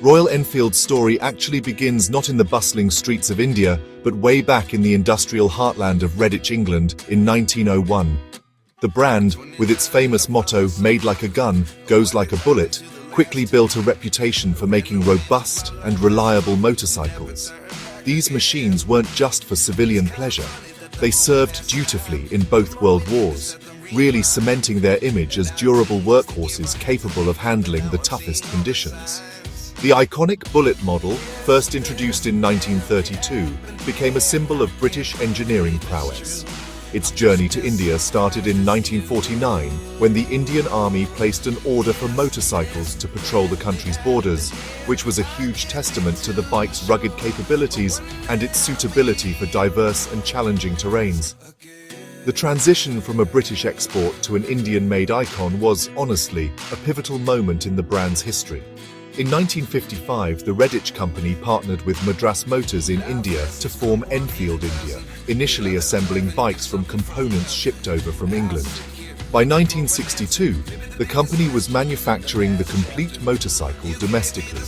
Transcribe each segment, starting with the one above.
Royal Enfield's story actually begins not in the bustling streets of India, but way back in the industrial heartland of Redditch, England, in 1901. The brand, with its famous motto, "Made like a gun, goes like a bullet," quickly built a reputation for making robust and reliable motorcycles. These machines weren't just for civilian pleasure. They served dutifully in both world wars, really cementing their image as durable workhorses capable of handling the toughest conditions. The iconic Bullet model, first introduced in 1932, became a symbol of British engineering prowess. Its journey to India started in 1949, when the Indian Army placed an order for motorcycles to patrol the country's borders, which was a huge testament to the bike's rugged capabilities and its suitability for diverse and challenging terrains. The transition from a British export to an Indian-made icon was, honestly, a pivotal moment in the brand's history. In 1955, the Redditch company partnered with Madras Motors in India to form Enfield India, initially assembling bikes from components shipped over from England. By 1962, the company was manufacturing the complete motorcycle domestically.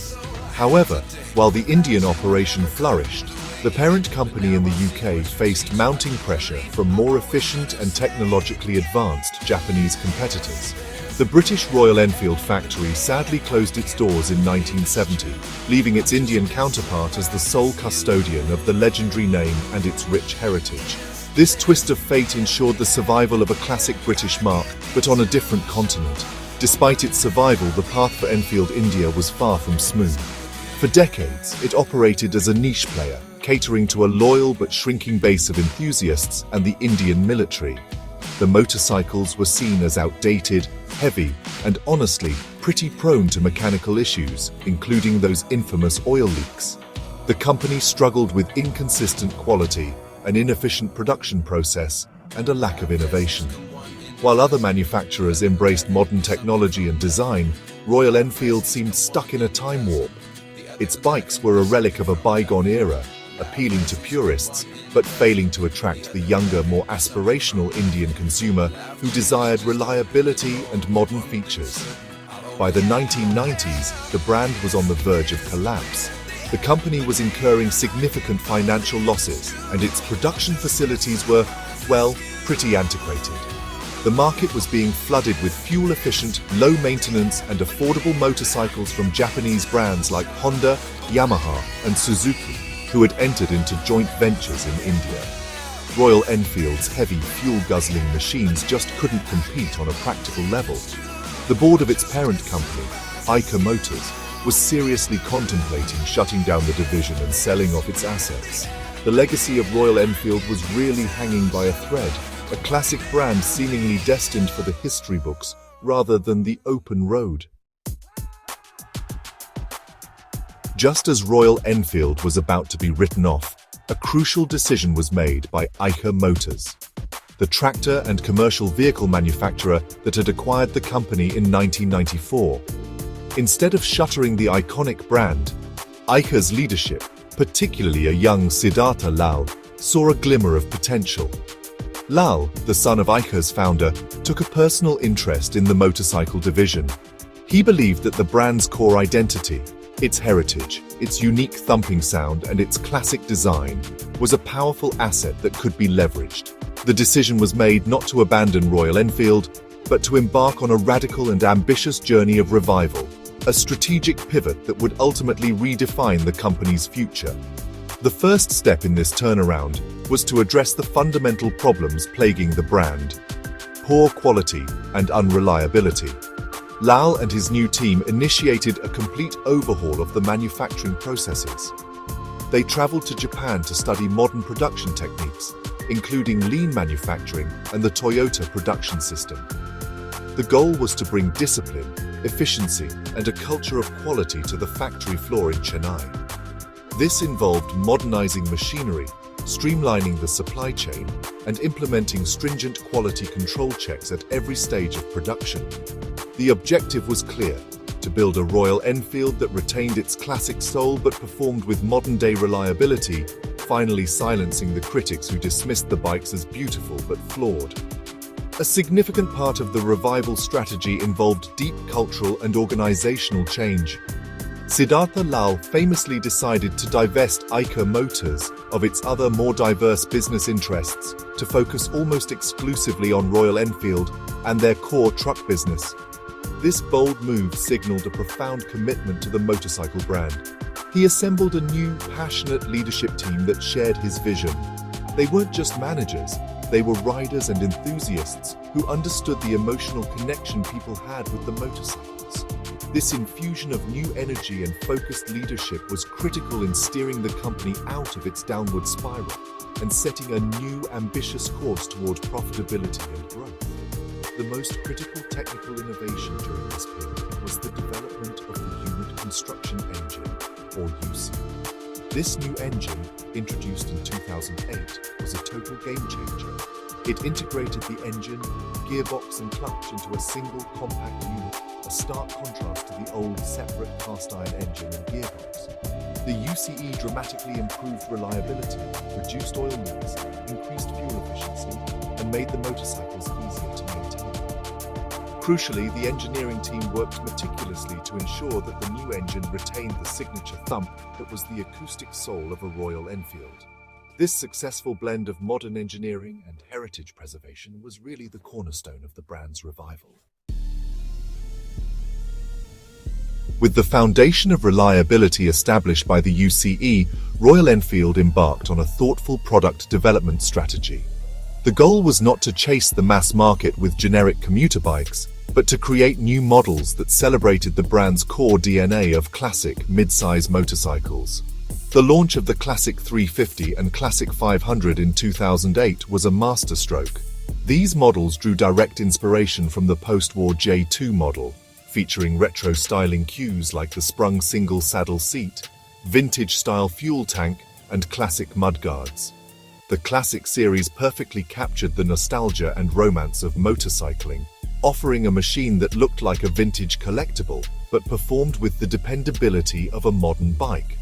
However, while the Indian operation flourished, the parent company in the UK faced mounting pressure from more efficient and technologically advanced Japanese competitors. The British Royal Enfield factory sadly closed its doors in 1970, leaving its Indian counterpart as the sole custodian of the legendary name and its rich heritage. This twist of fate ensured the survival of a classic British mark, but on a different continent. Despite its survival, the path for Enfield India was far from smooth. For decades, it operated as a niche player, catering to a loyal but shrinking base of enthusiasts and the Indian military. The motorcycles were seen as outdated, heavy, and honestly, pretty prone to mechanical issues, including those infamous oil leaks. The company struggled with inconsistent quality, an inefficient production process, and a lack of innovation. While other manufacturers embraced modern technology and design, Royal Enfield seemed stuck in a time warp. Its bikes were a relic of a bygone era, appealing to purists, but failing to attract the younger, more aspirational Indian consumer who desired reliability and modern features. By the 1990s, the brand was on the verge of collapse. The company was incurring significant financial losses, and its production facilities were, well, pretty antiquated. The market was being flooded with fuel-efficient, low-maintenance and affordable motorcycles from Japanese brands like Honda, Yamaha, and Suzuki, who had entered into joint ventures in India. Royal Enfield's heavy, fuel-guzzling machines just couldn't compete on a practical level. The board of its parent company, Eicher Motors, was seriously contemplating shutting down the division and selling off its assets. The legacy of Royal Enfield was really hanging by a thread, a classic brand seemingly destined for the history books rather than the open road. Just as Royal Enfield was about to be written off, a crucial decision was made by Eicher Motors, the tractor and commercial vehicle manufacturer that had acquired the company in 1994. Instead of shuttering the iconic brand, Eicher's leadership, particularly a young Siddhartha Lal, saw a glimmer of potential. Lal, the son of Eicher's founder, took a personal interest in the motorcycle division. He believed that the brand's core identity, its heritage, its unique thumping sound, and its classic design was a powerful asset that could be leveraged. The decision was made not to abandon Royal Enfield, but to embark on a radical and ambitious journey of revival, a strategic pivot that would ultimately redefine the company's future. The first step in this turnaround was to address the fundamental problems plaguing the brand: poor quality and unreliability. Lal and his new team initiated a complete overhaul of the manufacturing processes. They traveled to Japan to study modern production techniques, including lean manufacturing and the Toyota production system. The goal was to bring discipline, efficiency, and a culture of quality to the factory floor in Chennai. This involved modernizing machinery, streamlining the supply chain, and implementing stringent quality control checks at every stage of production. The objective was clear: to build a Royal Enfield that retained its classic soul but performed with modern-day reliability, finally silencing the critics who dismissed the bikes as beautiful but flawed. A significant part of the revival strategy involved deep cultural and organizational change. Siddhartha Lal famously decided to divest Eicher Motors of its other more diverse business interests to focus almost exclusively on Royal Enfield and their core truck business. This bold move signaled a profound commitment to the motorcycle brand. He assembled a new, passionate leadership team that shared his vision. They weren't just managers, they were riders and enthusiasts who understood the emotional connection people had with the motorcycles. This infusion of new energy and focused leadership was critical in steering the company out of its downward spiral and setting a new, ambitious course toward profitability and growth. The most critical technical innovation during this period was the development of the Unit Construction Engine, or UC. This new engine, introduced in 2008, was a total game changer. It integrated the engine, gearbox and clutch into a single compact unit, a stark contrast to the old separate cast-iron engine and gearbox. The UCE dramatically improved reliability, reduced oil leaks, increased fuel efficiency, and made the motorcycles easier to maintain. Crucially, the engineering team worked meticulously to ensure that the new engine retained the signature thump that was the acoustic soul of a Royal Enfield. This successful blend of modern engineering and heritage preservation was really the cornerstone of the brand's revival. With the foundation of reliability established by the UCE, Royal Enfield embarked on a thoughtful product development strategy. The goal was not to chase the mass market with generic commuter bikes, but to create new models that celebrated the brand's core DNA of classic, mid-size motorcycles. The launch of the Classic 350 and Classic 500 in 2008 was a masterstroke. These models drew direct inspiration from the post-war J2 model, featuring retro styling cues like the sprung single saddle seat, vintage-style fuel tank, and classic mudguards. The Classic series perfectly captured the nostalgia and romance of motorcycling, offering a machine that looked like a vintage collectible, but performed with the dependability of a modern bike.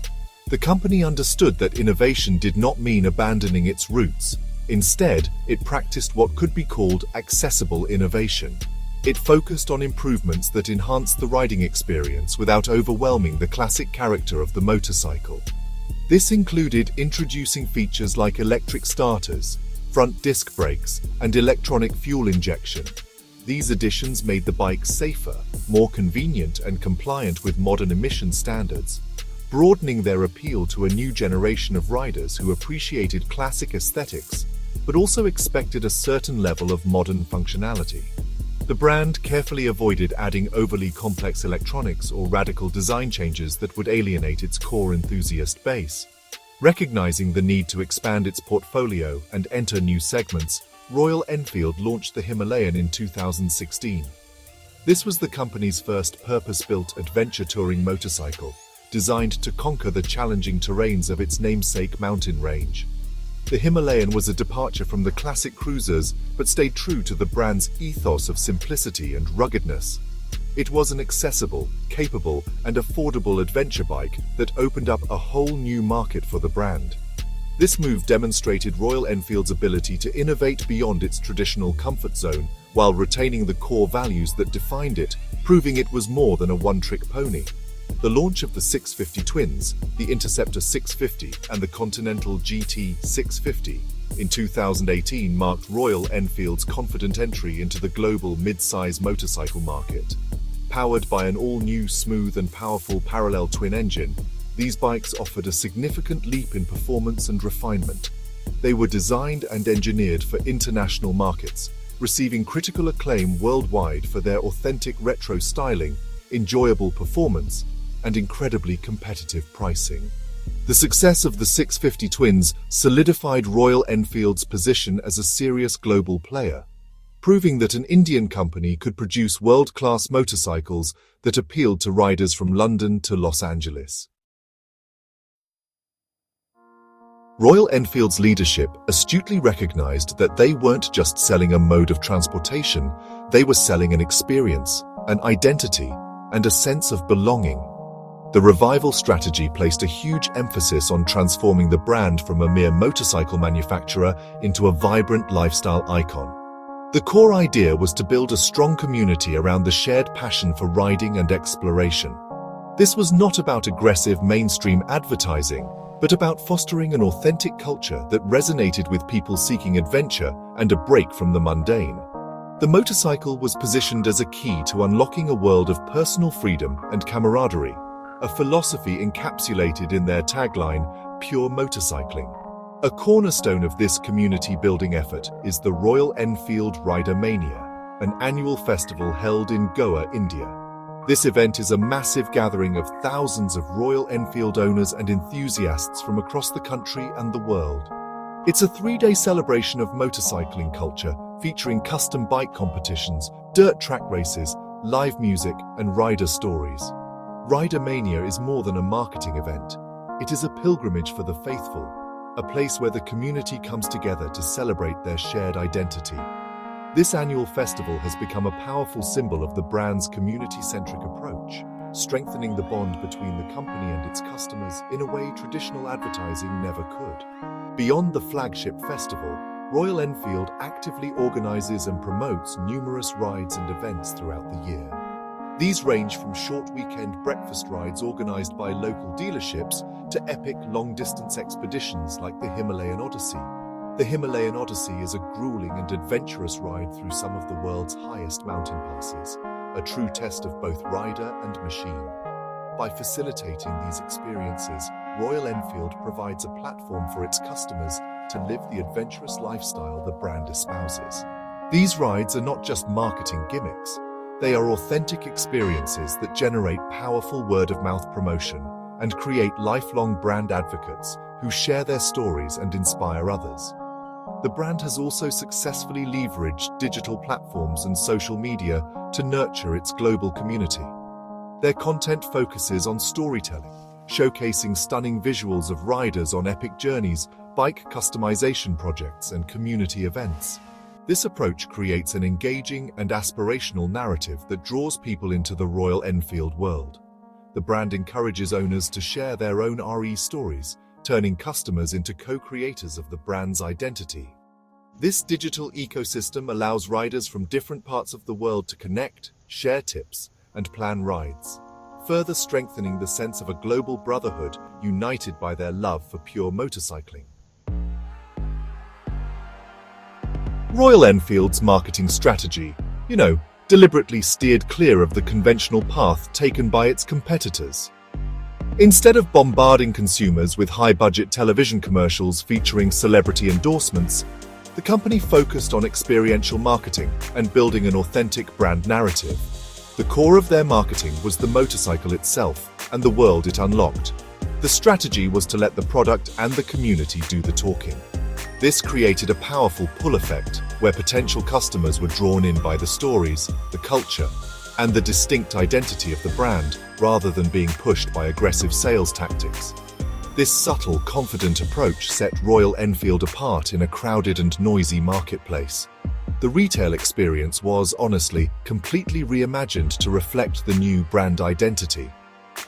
The company understood that innovation did not mean abandoning its roots. Instead, it practiced what could be called accessible innovation. It focused on improvements that enhanced the riding experience without overwhelming the classic character of the motorcycle. This included introducing features like electric starters, front disc brakes, and electronic fuel injection. These additions made the bike safer, more convenient, and compliant with modern emission standards, broadening their appeal to a new generation of riders who appreciated classic aesthetics, but also expected a certain level of modern functionality. The brand carefully avoided adding overly complex electronics or radical design changes that would alienate its core enthusiast base. Recognizing the need to expand its portfolio and enter new segments, Royal Enfield launched the Himalayan in 2016. This was the company's first purpose-built adventure touring motorcycle, designed to conquer the challenging terrains of its namesake mountain range. The Himalayan was a departure from the classic cruisers, but stayed true to the brand's ethos of simplicity and ruggedness. It was an accessible, capable, and affordable adventure bike that opened up a whole new market for the brand. This move demonstrated Royal Enfield's ability to innovate beyond its traditional comfort zone while retaining the core values that defined it, proving it was more than a one-trick pony. The launch of the 650 twins, the Interceptor 650 and the Continental GT 650 in 2018 marked Royal Enfield's confident entry into the global mid-size motorcycle market. Powered by an all-new, smooth and powerful parallel twin engine, these bikes offered a significant leap in performance and refinement. They were designed and engineered for international markets, receiving critical acclaim worldwide for their authentic retro styling, enjoyable performance, and incredibly competitive pricing. The success of the 650 twins solidified Royal Enfield's position as a serious global player, proving that an Indian company could produce world-class motorcycles that appealed to riders from London to Los Angeles. Royal Enfield's leadership astutely recognized that they weren't just selling a mode of transportation, they were selling an experience, an identity, and a sense of belonging. The revival strategy placed a huge emphasis on transforming the brand from a mere motorcycle manufacturer into a vibrant lifestyle icon. The core idea was to build a strong community around the shared passion for riding and exploration. This was not about aggressive mainstream advertising, but about fostering an authentic culture that resonated with people seeking adventure and a break from the mundane. The motorcycle was positioned as a key to unlocking a world of personal freedom and camaraderie, a philosophy encapsulated in their tagline, "Pure Motorcycling." A cornerstone of this community-building effort is the Royal Enfield Rider Mania, an annual festival held in Goa, India. This event is a massive gathering of thousands of Royal Enfield owners and enthusiasts from across the country and the world. It's a 3-day celebration of motorcycling culture, featuring custom bike competitions, dirt track races, live music, and rider stories. Rider Mania is more than a marketing event. It is a pilgrimage for the faithful, a place where the community comes together to celebrate their shared identity. This annual festival has become a powerful symbol of the brand's community-centric approach, strengthening the bond between the company and its customers in a way traditional advertising never could. Beyond the flagship festival, Royal Enfield actively organizes and promotes numerous rides and events throughout the year. These range from short weekend breakfast rides organized by local dealerships to epic long-distance expeditions like the Himalayan Odyssey. The Himalayan Odyssey is a grueling and adventurous ride through some of the world's highest mountain passes, a true test of both rider and machine. By facilitating these experiences, Royal Enfield provides a platform for its customers to live the adventurous lifestyle the brand espouses. These rides are not just marketing gimmicks. They are authentic experiences that generate powerful word-of-mouth promotion and create lifelong brand advocates who share their stories and inspire others. The brand has also successfully leveraged digital platforms and social media to nurture its global community. Their content focuses on storytelling, showcasing stunning visuals of riders on epic journeys, bike customization projects, and community events. This approach creates an engaging and aspirational narrative that draws people into the Royal Enfield world. The brand encourages owners to share their own RE stories, turning customers into co-creators of the brand's identity. This digital ecosystem allows riders from different parts of the world to connect, share tips, and plan rides, further strengthening the sense of a global brotherhood united by their love for pure motorcycling. Royal Enfield's marketing strategy, deliberately steered clear of the conventional path taken by its competitors. Instead of bombarding consumers with high-budget television commercials featuring celebrity endorsements, the company focused on experiential marketing and building an authentic brand narrative. The core of their marketing was the motorcycle itself and the world it unlocked. The strategy was to let the product and the community do the talking. This created a powerful pull effect where potential customers were drawn in by the stories, the culture, and the distinct identity of the brand, rather than being pushed by aggressive sales tactics. This subtle, confident approach set Royal Enfield apart in a crowded and noisy marketplace. The retail experience was, honestly, completely reimagined to reflect the new brand identity.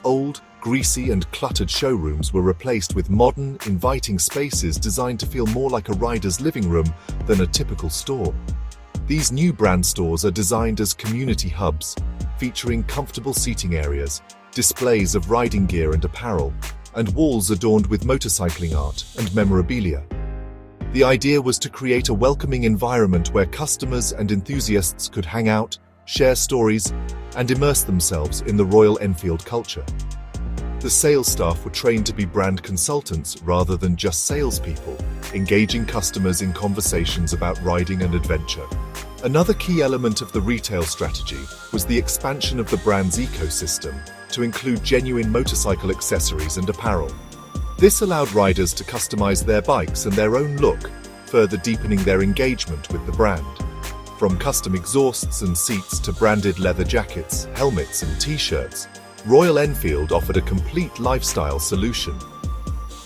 Old, greasy and cluttered showrooms were replaced with modern, inviting spaces designed to feel more like a rider's living room than a typical store. These new brand stores are designed as community hubs, featuring comfortable seating areas, displays of riding gear and apparel, and walls adorned with motorcycling art and memorabilia. The idea was to create a welcoming environment where customers and enthusiasts could hang out, share stories, and immerse themselves in the Royal Enfield culture. The sales staff were trained to be brand consultants rather than just salespeople, engaging customers in conversations about riding and adventure. Another key element of the retail strategy was the expansion of the brand's ecosystem to include genuine motorcycle accessories and apparel. This allowed riders to customize their bikes and their own look, further deepening their engagement with the brand. From custom exhausts and seats to branded leather jackets, helmets, and t-shirts, Royal Enfield offered a complete lifestyle solution.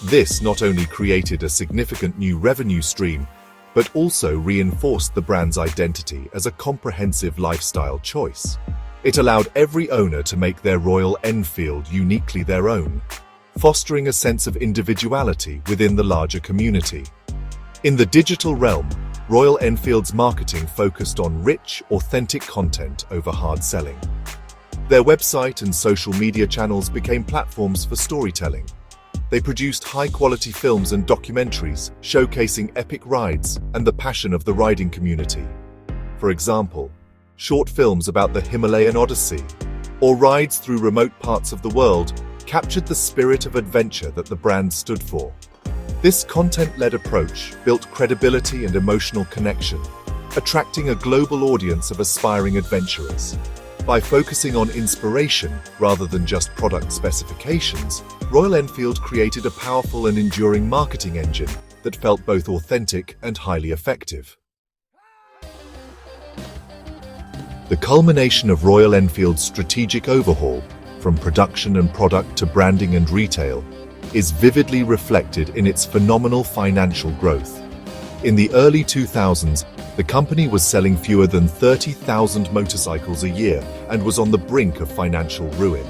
This not only created a significant new revenue stream, but also reinforced the brand's identity as a comprehensive lifestyle choice. It allowed every owner to make their Royal Enfield uniquely their own, fostering a sense of individuality within the larger community. In the digital realm, Royal Enfield's marketing focused on rich, authentic content over hard selling. Their website and social media channels became platforms for storytelling. They produced high-quality films and documentaries showcasing epic rides and the passion of the riding community. For example, short films about the Himalayan Odyssey or rides through remote parts of the world captured the spirit of adventure that the brand stood for. This content-led approach built credibility and emotional connection, attracting a global audience of aspiring adventurers. By focusing on inspiration rather than just product specifications, Royal Enfield created a powerful and enduring marketing engine that felt both authentic and highly effective. The culmination of Royal Enfield's strategic overhaul, from production and product to branding and retail, is vividly reflected in its phenomenal financial growth. In the early 2000s, the company was selling fewer than 30,000 motorcycles a year and was on the brink of financial ruin.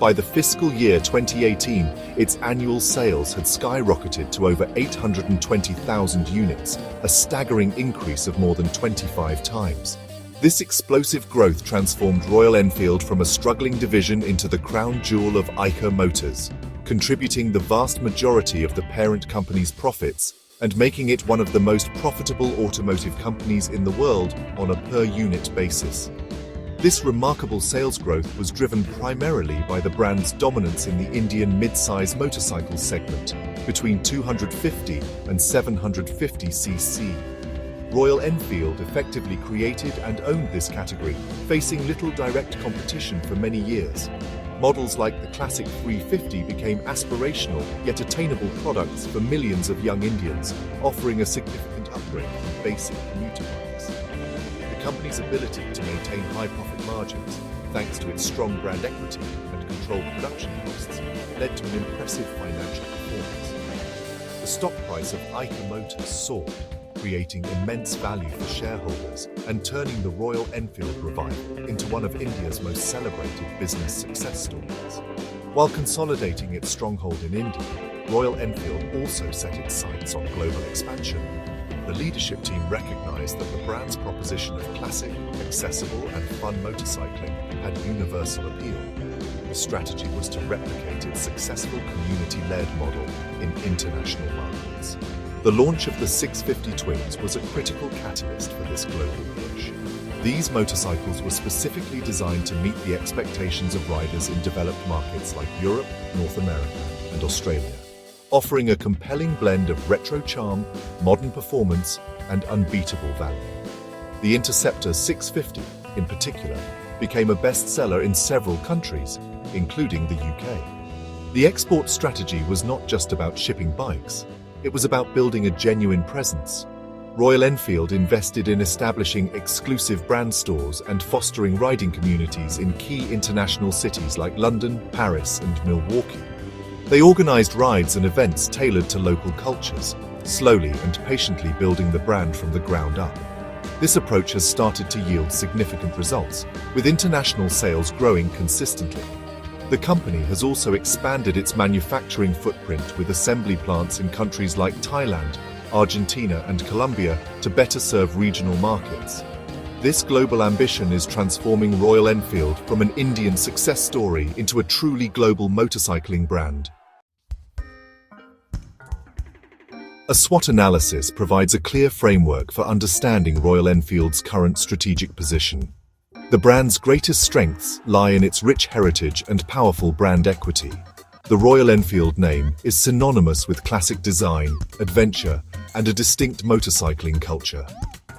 By the fiscal year 2018, its annual sales had skyrocketed to over 820,000 units, a staggering increase of more than 25 times. This explosive growth transformed Royal Enfield from a struggling division into the crown jewel of Eicher Motors, contributing the vast majority of the parent company's profits and making it one of the most profitable automotive companies in the world on a per-unit basis. This remarkable sales growth was driven primarily by the brand's dominance in the Indian mid-size motorcycle segment, between 250 and 750 cc. Royal Enfield effectively created and owned this category, facing little direct competition for many years. Models like the classic 350 became aspirational yet attainable products for millions of young Indians, offering a significant upgrade from basic commuter bikes. The company's ability to maintain high profit margins, thanks to its strong brand equity and controlled production costs, led to an impressive financial performance. The stock price of Eicher Motors soared, creating immense value for shareholders and turning the Royal Enfield revival into one of India's most celebrated business success stories. While consolidating its stronghold in India, Royal Enfield also set its sights on global expansion. The leadership team recognized that the brand's proposition of classic, accessible, and fun motorcycling had universal appeal. The strategy was to replicate its successful community-led model in international markets. The launch of the 650 Twins was a critical catalyst for this global push. These motorcycles were specifically designed to meet the expectations of riders in developed markets like Europe, North America, and Australia, offering a compelling blend of retro charm, modern performance, and unbeatable value. The Interceptor 650, in particular, became a bestseller in several countries, including the UK. The export strategy was not just about shipping bikes. It was about building a genuine presence. Royal Enfield invested in establishing exclusive brand stores and fostering riding communities in key international cities like London, Paris, and Milwaukee. They organized rides and events tailored to local cultures, slowly and patiently building the brand from the ground up. This approach has started to yield significant results, with international sales growing consistently. The company has also expanded its manufacturing footprint with assembly plants in countries like Thailand, Argentina, and Colombia to better serve regional markets. This global ambition is transforming Royal Enfield from an Indian success story into a truly global motorcycling brand. A SWOT analysis provides a clear framework for understanding Royal Enfield's current strategic position. The brand's greatest strengths lie in its rich heritage and powerful brand equity. The Royal Enfield name is synonymous with classic design, adventure, and a distinct motorcycling culture.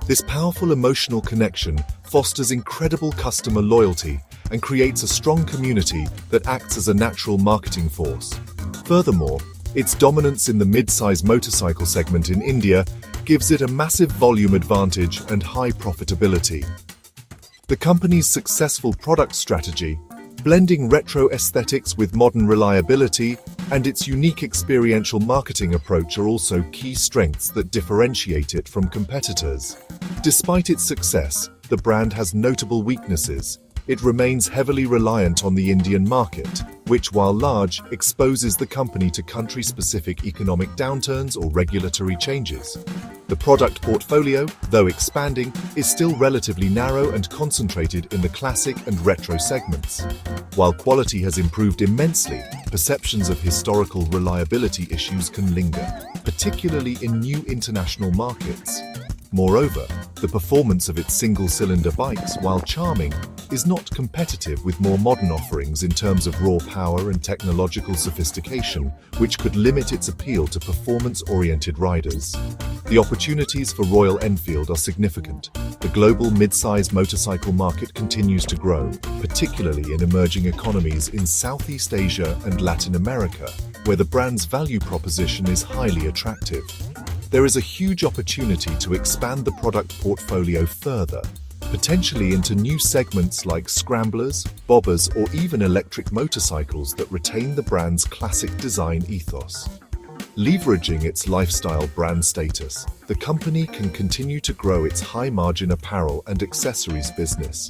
This powerful emotional connection fosters incredible customer loyalty and creates a strong community that acts as a natural marketing force. Furthermore, its dominance in the mid-size motorcycle segment in India gives it a massive volume advantage and high profitability. The company's successful product strategy, blending retro aesthetics with modern reliability, and its unique experiential marketing approach are also key strengths that differentiate it from competitors. Despite its success, the brand has notable weaknesses. It remains heavily reliant on the Indian market, which, while large, exposes the company to country-specific economic downturns or regulatory changes. The The product portfolio, though expanding, is still relatively narrow and concentrated in the classic and retro segments. While quality has improved immensely, perceptions of historical reliability issues can linger, particularly in new international markets. Moreover, the performance of its single-cylinder bikes, while charming, is not competitive with more modern offerings in terms of raw power and technological sophistication, which could limit its appeal to performance-oriented riders. The opportunities for Royal Enfield are significant. The global mid-size motorcycle market continues to grow, particularly in emerging economies in Southeast Asia and Latin America, where the brand's value proposition is highly attractive. There is a huge opportunity to expand the product portfolio further, potentially into new segments like scramblers, bobbers, or even electric motorcycles that retain the brand's classic design ethos. Leveraging its lifestyle brand status, the company can continue to grow its high-margin apparel and accessories business.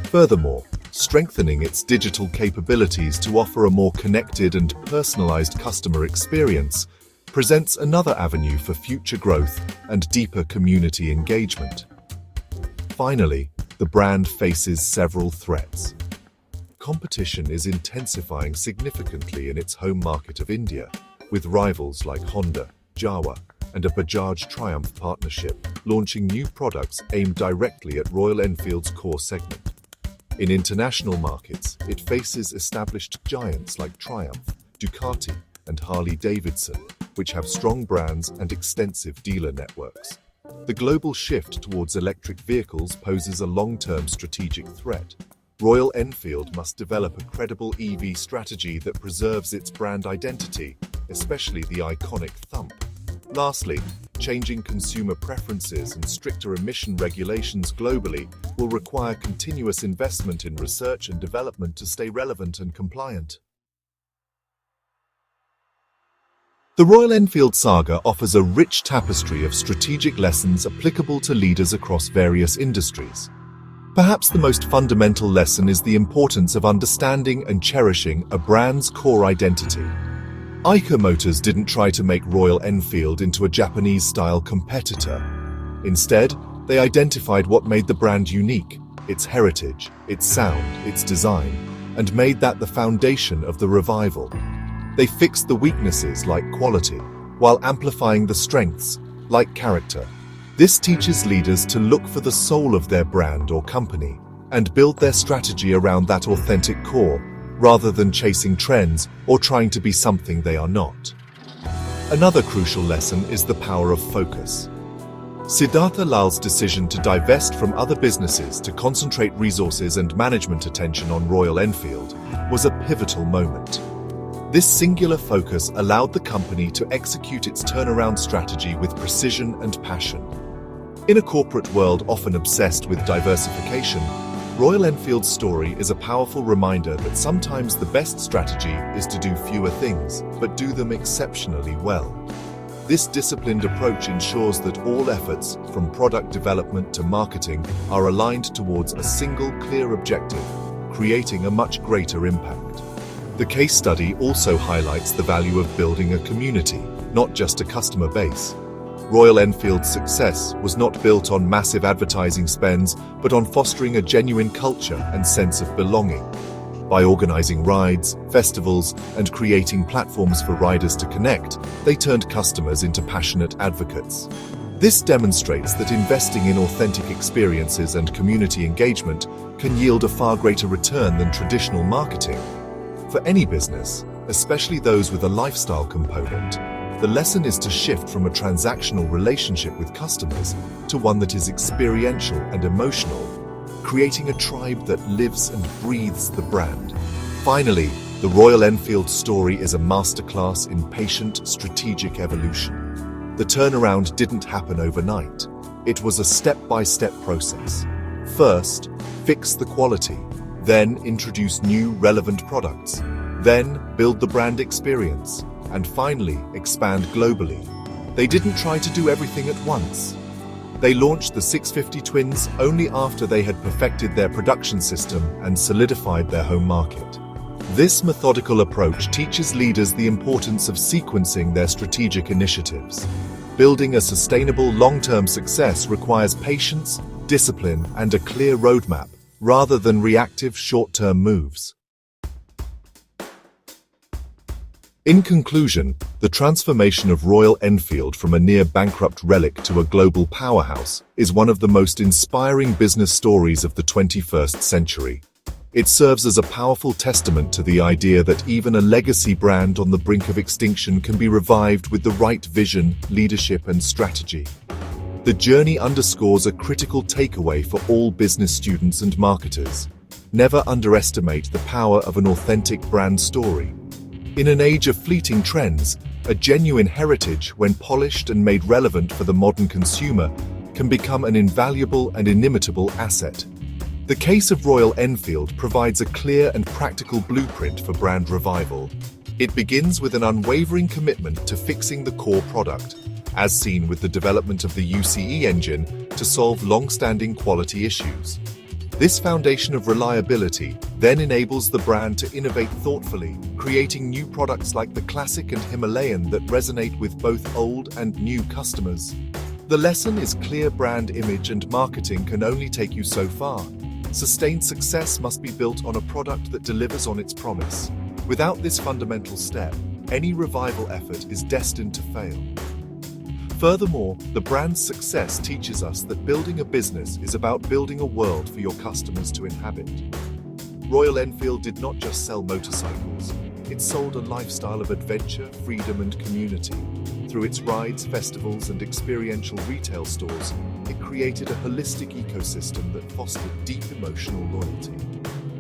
Furthermore, strengthening its digital capabilities to offer a more connected and personalized customer experience presents another avenue for future growth and deeper community engagement. Finally, the brand faces several threats. Competition is intensifying significantly in its home market of India, with rivals like Honda, Jawa, and a Bajaj Triumph partnership launching new products aimed directly at Royal Enfield's core segment. In international markets, it faces established giants like Triumph, Ducati, and Harley-Davidson, which have strong brands and extensive dealer networks. The global shift towards electric vehicles poses a long-term strategic threat. Royal Enfield must develop a credible EV strategy that preserves its brand identity, especially the iconic thump. Lastly, changing consumer preferences and stricter emission regulations globally will require continuous investment in research and development to stay relevant and compliant. The Royal Enfield saga offers a rich tapestry of strategic lessons applicable to leaders across various industries. Perhaps the most fundamental lesson is the importance of understanding and cherishing a brand's core identity. Eicher Motors didn't try to make Royal Enfield into a Japanese-style competitor. Instead, they identified what made the brand unique, its heritage, its sound, its design, and made that the foundation of the revival. They fixed the weaknesses like quality, while amplifying the strengths like character. This teaches leaders to look for the soul of their brand or company and build their strategy around that authentic core, rather than chasing trends or trying to be something they are not. Another crucial lesson is the power of focus. Siddhartha Lal's decision to divest from other businesses to concentrate resources and management attention on Royal Enfield was a pivotal moment. This singular focus allowed the company to execute its turnaround strategy with precision and passion. In a corporate world often obsessed with diversification, Royal Enfield's story is a powerful reminder that sometimes the best strategy is to do fewer things, but do them exceptionally well. This disciplined approach ensures that all efforts, from product development to marketing, are aligned towards a single clear objective, creating a much greater impact. The case study also highlights the value of building a community, not just a customer base. Royal Enfield's success was not built on massive advertising spends, but on fostering a genuine culture and sense of belonging. By organizing rides, festivals, and creating platforms for riders to connect, they turned customers into passionate advocates. This demonstrates that investing in authentic experiences and community engagement can yield a far greater return than traditional marketing. For any business, especially those with a lifestyle component, the lesson is to shift from a transactional relationship with customers to one that is experiential and emotional, creating a tribe that lives and breathes the brand. Finally, the Royal Enfield story is a masterclass in patient, strategic evolution. The turnaround didn't happen overnight. It was a step-by-step process. First, fix the quality. Then introduce new relevant products. Then build the brand experience. And finally, expand globally. They didn't try to do everything at once. They launched the 650 Twins only after they had perfected their production system and solidified their home market. This methodical approach teaches leaders the importance of sequencing their strategic initiatives. Building a sustainable long-term success requires patience, discipline, and a clear roadmap, rather than reactive short-term moves. In conclusion, the transformation of Royal Enfield from a near-bankrupt relic to a global powerhouse is one of the most inspiring business stories of the 21st century. It serves as a powerful testament to the idea that even a legacy brand on the brink of extinction can be revived with the right vision, leadership, and strategy. The journey underscores a critical takeaway for all business students and marketers. Never underestimate the power of an authentic brand story. In an age of fleeting trends, a genuine heritage, when polished and made relevant for the modern consumer, can become an invaluable and inimitable asset. The case of Royal Enfield provides a clear and practical blueprint for brand revival. It begins with an unwavering commitment to fixing the core product, as seen with the development of the UCE engine to solve long-standing quality issues. This foundation of reliability then enables the brand to innovate thoughtfully, creating new products like the Classic and Himalayan that resonate with both old and new customers. The lesson is clear: brand image and marketing can only take you so far. Sustained success must be built on a product that delivers on its promise. Without this fundamental step, any revival effort is destined to fail. Furthermore, the brand's success teaches us that building a business is about building a world for your customers to inhabit. Royal Enfield did not just sell motorcycles, it sold a lifestyle of adventure, freedom, and community. Through its rides, festivals, and experiential retail stores, it created a holistic ecosystem that fostered deep emotional loyalty.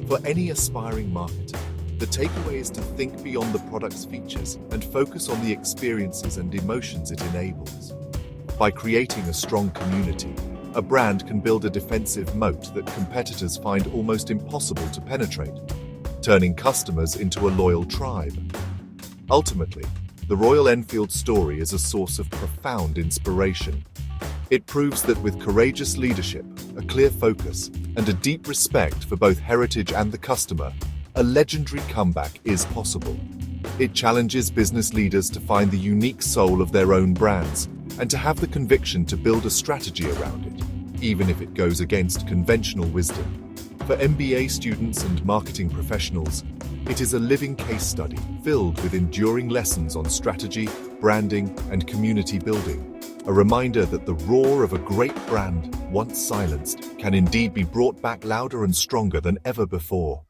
For any aspiring marketer, the takeaway is to think beyond the product's features and focus on the experiences and emotions it enables. By creating a strong community, a brand can build a defensive moat that competitors find almost impossible to penetrate, turning customers into a loyal tribe. Ultimately, the Royal Enfield story is a source of profound inspiration. It proves that with courageous leadership, a clear focus, and a deep respect for both heritage and the customer, a legendary comeback is possible. It challenges business leaders to find the unique soul of their own brands and to have the conviction to build a strategy around it, even if it goes against conventional wisdom. For MBA students and marketing professionals, it is a living case study filled with enduring lessons on strategy, branding, and community building. A reminder that the roar of a great brand, once silenced, can indeed be brought back louder and stronger than ever before.